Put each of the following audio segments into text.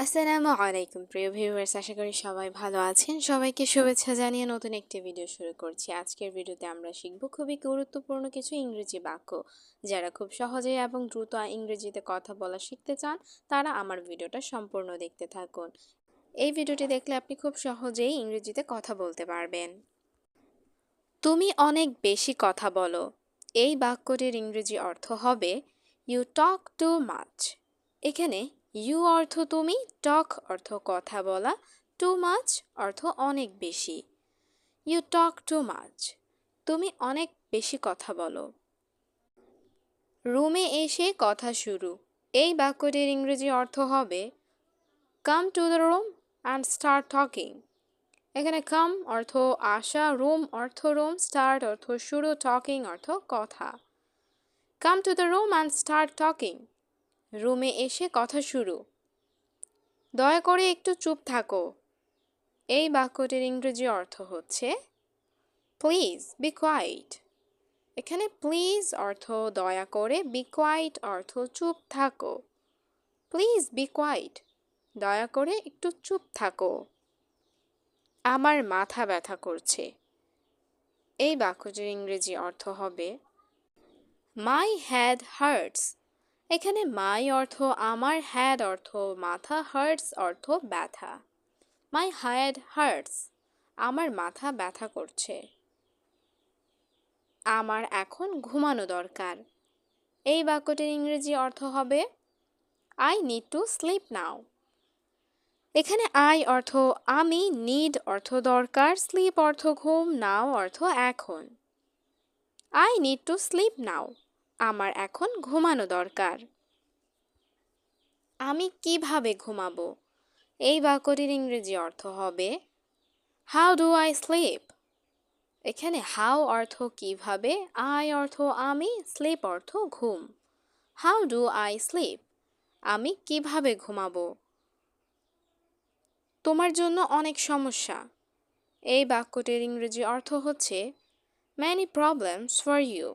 আসসালামু আলাইকুম প্রিয় ভিউয়ার্স, আশা করি সবাই ভালো আছেন। সবাইকে শুভেচ্ছা জানিয়ে নতুন একটি ভিডিও শুরু করছি। আজকের ভিডিওতে আমরা শিখব খুবই গুরুত্বপূর্ণ কিছু ইংরেজি বাক্য। যারা খুব সহজে এবং দ্রুত ইংরেজিতে কথা বলা শিখতে চান, তারা আমার ভিডিওটা সম্পূর্ণ দেখতে থাকুন। এই ভিডিওটি দেখলে আপনি খুব সহজেই ইংরেজিতে কথা বলতে পারবেন। তুমি অনেক বেশি কথা বলো। এই বাক্যটির ইংরেজি অর্থ হবে ইউ টক টু মাচ। এখানে ইউ অর্থ তুমি, টক অর্থ কথা বলা, টু মাচ অর্থ অনেক বেশি। ইউ টক টু মাচ, তুমি অনেক বেশি কথা বলো। রুমে এসে কথা শুরু। এই বাক্যটির ইংরেজি অর্থ হবে come to the room and start talking. এখানে কাম অর্থ আসা, রুম অর্থ রুম, স্টার্ট অর্থ শুরু, টকিং অর্থ কথা। Come to the room and start talking, রুমে এসে কথা শুরু। দয়া করে একটু চুপ থাকো। এই বাক্যটির ইংরেজি অর্থ হচ্ছে প্লিজ বি কোয়াইট। এখানে প্লিজ অর্থ দয়া করে, বি কোয়াইট অর্থ চুপ থাকো। প্লিজ বি কোয়াইট, দয়া করে একটু চুপ থাকো। আমার মাথা ব্যথা করছে। এই বাক্যটির ইংরেজি অর্থ হবে মাই হেড হার্টস। এখানে মাই অর্থ আমার, হেড অর্থ মাথা, হার্টস অর্থ ব্যথা। মাই হেড হার্টস, আমার মাথা ব্যথা করছে। আমার এখন ঘুমানো দরকার। এই বাক্যটির ইংরেজি অর্থ হবে I need to sleep now. এখানে আই অর্থ আমি, নিড অর্থ দরকার, স্লিপ অর্থ ঘুম, নাও অর্থ এখন। I need to sleep now, আমার এখন ঘুমানো দরকার। আমি কিভাবে ঘুমাবো? এই বাক্যটির ইংরেজি অর্থ হবে হাউ ডু আই স্লিপ। এখানে হাউ অর্থ কিভাবে, আই অর্থ আমি, স্লিপ অর্থ ঘুম। হাউ ডু আই স্লিপ, আমি কিভাবে ঘুমাবো? তোমার জন্য অনেক সমস্যা। এই বাক্যটির ইংরেজি অর্থ হচ্ছে many problems for you।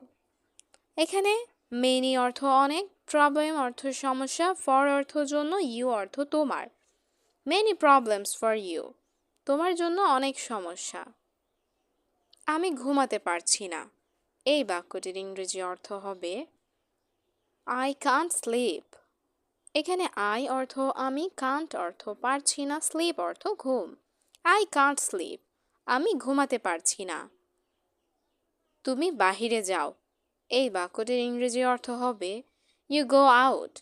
এখানে many অর্থ অনেক, প্রবলেম অর্থ সমস্যা, ফর অর্থ জন্য, ইউ অর্থ তোমার। many problems for you, তোমার জন্য অনেক সমস্যা। আমি ঘুমাতে পারছি না। এই বাক্যটির ইংরেজি অর্থ হবে I can't sleep। এখানে I অর্থ আমি, can't অর্থ পারছি না, sleep অর্থ ঘুম। I can't sleep, আমি ঘুমাতে পারছি না। তুমি বাহিরে যাও। এই বাক্যটির ইংরেজি অর্থ হবে you go out।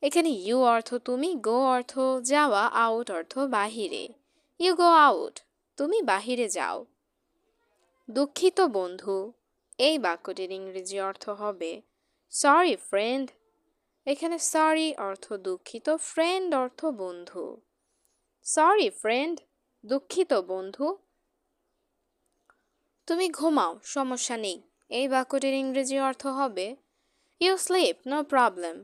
এখানে you অর্থ তুমি, go অর্থ যাওয়া, out অর্থ বাহিরে। you go out, তুমি বাহিরে যাও। দুঃখিত বন্ধু। এই বাক্যটির ইংরেজি অর্থ হবে সরি ফ্রেন্ড। এখানে সরি অর্থ দুঃখিত, ফ্রেন্ড অর্থ বন্ধু। সরি ফ্রেন্ড, দুঃখিত বন্ধু। তুমি ঘুমাও, সমস্যা নেই। এই বাক্যটির ইংরেজি অর্থ হবে ইউ স্লিপ নো প্রবলেম।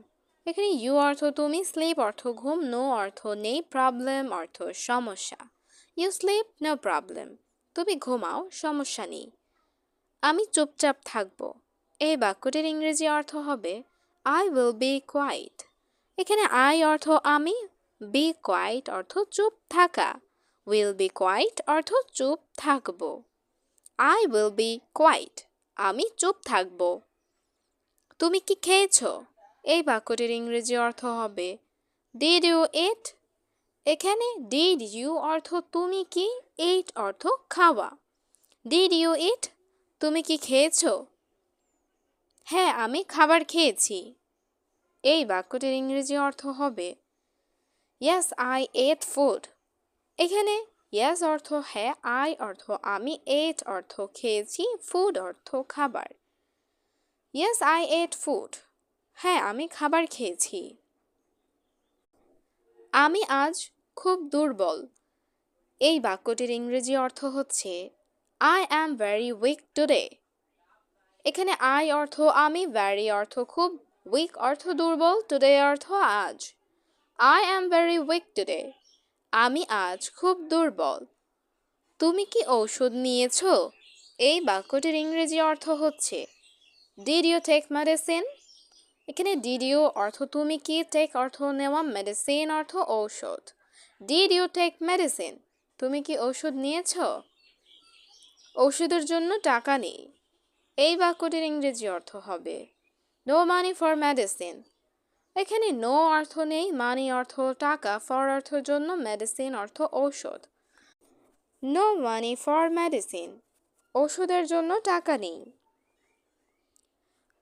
এখানে ইউ অর্থ তুমি, স্লিপ অর্থ ঘুম, নো অর্থ নেই, প্রবলেম অর্থ সমস্যা। ইউ স্লিপ নো প্রবলেম, তুমি ঘুমাও, সমস্যা নেই। আমি চুপচাপ থাকব। এই বাক্যটির ইংরেজি অর্থ হবে আই উইল বি কোয়াইট। এখানে আই অর্থ আমি, বি কোয়াইট অর্থ চুপ থাকা, উইল বি কোয়াইট অর্থ চুপ থাকব। আই উইল বি কোয়াইট, আমি চুপ থাকব। তুমি কি খেয়েছো? এই বাক্যটির ইংরেজি অর্থ হবে ডিড ইউ ইট। এখানে ডিড ইউ অর্থ তুমি কি, ইট অর্থ খাওয়া। ডিড ইউ ইট, তুমি কি খেয়েছো? হ্যাঁ, আমি খাবার খেয়েছি। এই বাক্যটির ইংরেজি অর্থ হবে ইয়েস আই এট ফুড। এখানে ইয়েস অর্থ হ্যাঁ, আই অর্থ আমি, এট অর্থ খেয়েছি, ফুড অর্থ খাবার। ইয়েস আই এট ফুড, হ্যাঁ আমি খাবার খেয়েছি। আমি আজ খুব দুর্বল। এই বাক্যটির ইংরেজি অর্থ হচ্ছে I am very weak today. এখানে আই অর্থ আমি, ভেরি অর্থ খুব, উইক অর্থ দুর্বল, টুডে অর্থ আজ। I am very weak today, আমি আজ খুব দুর্বল। তুমি কি ঔষধ নিয়েছো? এই বাক্যটির ইংরেজি অর্থ হচ্ছে ডিড ইউ টেক মেডিসিন। এখানে ডিড ইউ অর্থ তুমি কি, টেক অর্থ নেওয়া, মেডিসিন অর্থ ঔষধ। Did you take medicine? তুমি কি ঔষধ নিয়েছ? ঔষধের জন্য টাকা নেই। এই বাক্যটির ইংরেজি অর্থ হবে নো মানি ফর মেডিসিন। এখানে নো অর্থ নেই, মানি অর্থ টাকা, ফর অর্থ জন্য, মেডিসিন অর্থ ঔষধ। নো মানি ফর মেডিসিন, ওষুধের জন্য টাকা নেই।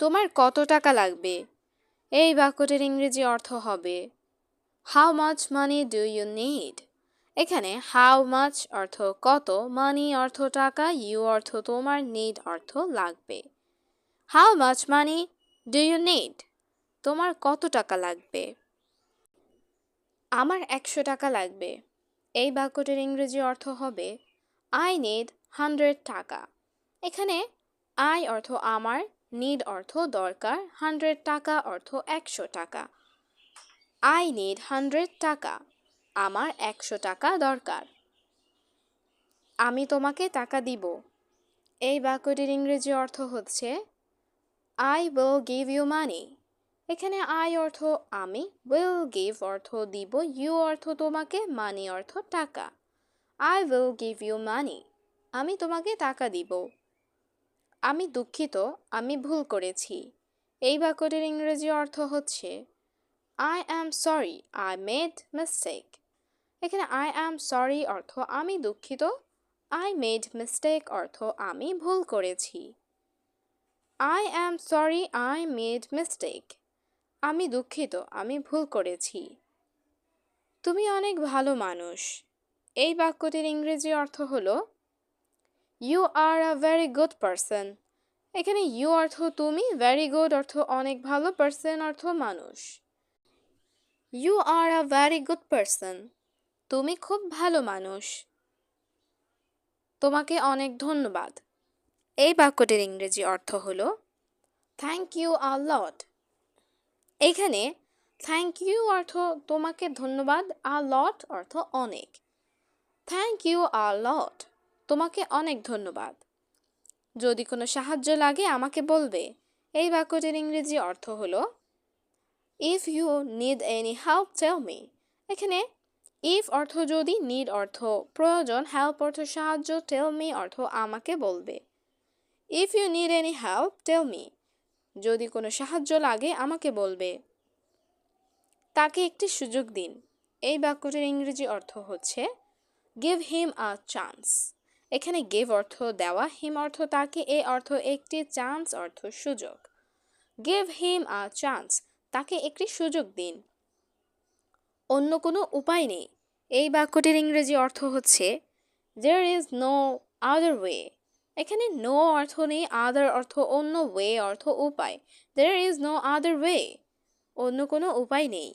তোমার কত টাকা লাগবে? এই বাক্যটির ইংরেজি অর্থ হবে how much money do you need. এখানে হাউ মাচ অর্থ কত, মানি অর্থ টাকা, ইউ অর্থ তোমার, নিড অর্থ লাগবে। How much money do you need? তোমার কত টাকা লাগবে? আমার 100 টাকা লাগবে। এই বাক্যটির ইংরেজি অর্থ হবে আই নিড 100 টাকা। এখানে আই অর্থ আমার, নিড অর্থ দরকার, 100 টাকা অর্থ 100 টাকা। আই নিড 100 টাকা, আমার 100 টাকা দরকার। আমি তোমাকে টাকা দিব। এই বাক্যটির ইংরেজি অর্থ হচ্ছে I will give you money. এখানে আই অর্থ আমি, উইল গিভ অর্থ দিব, ইউ অর্থ তোমাকে, মানি অর্থ টাকা। I will give you money, আমি তোমাকে টাকা দিব। আমি দুঃখিত, আমি ভুল করেছি। এই বাক্যটির ইংরেজি অর্থ হচ্ছে I am sorry, I made mistake. এখানে আই অ্যাম সরি অর্থ আমি দুঃখিত, আই মেড মিস্টেক অর্থ আমি ভুল করেছি। I am sorry, I made mistake, আমি দুঃখিত, আমি ভুল করেছি। তুমি অনেক ভালো মানুষ। এই বাক্যটির ইংরেজি অর্থ হলো you are a very good person. এখানে ইউ অর্থ তুমি, ভেরি গুড অর্থ অনেক ভালো, পারসন অর্থ মানুষ। You are a very good person, তুমি খুব ভালো মানুষ। তোমাকে অনেক ধন্যবাদ। এই বাক্যটির ইংরেজি অর্থ হলো থ্যাংক ইউ আ লট। এখানে থ্যাংক ইউ অর্থ তোমাকে ধন্যবাদ, আ লট অর্থ অনেক। থ্যাংক ইউ আ লট, তোমাকে অনেক ধন্যবাদ। যদি কোনো সাহায্য লাগে আমাকে বলবে। এই বাক্যটির ইংরেজি অর্থ হলো if you need any help tell me. এখানে ইফ অর্থ যদি, নিড অর্থ প্রয়োজন, হেল্প অর্থ সাহায্য, টেল মি অর্থ আমাকে বলবে। If you need any help tell me, যদি কোনো সাহায্য লাগে আমাকে বলবে। তাকে একটি সুযোগ দিন। এই বাক্যটির ইংরেজি অর্থ হচ্ছে গিভ হিম আ চান্স। এখানে গিভ অর্থ দেওয়া, হিম অর্থ তাকে, এ অর্থ একটি, চান্স অর্থ সুযোগ। গিভ হিম আ চান্স, তাকে একটি সুযোগ দিন। অন্য কোনো উপায় নেই। এই বাক্যটির ইংরেজি অর্থ হচ্ছে there is no other way. এখানে নো অর্থ নেই, আদার অর্থ অন্য, ওয়ে অর্থ উপায়। There is no other way, অন্য কোনো উপায় নেই।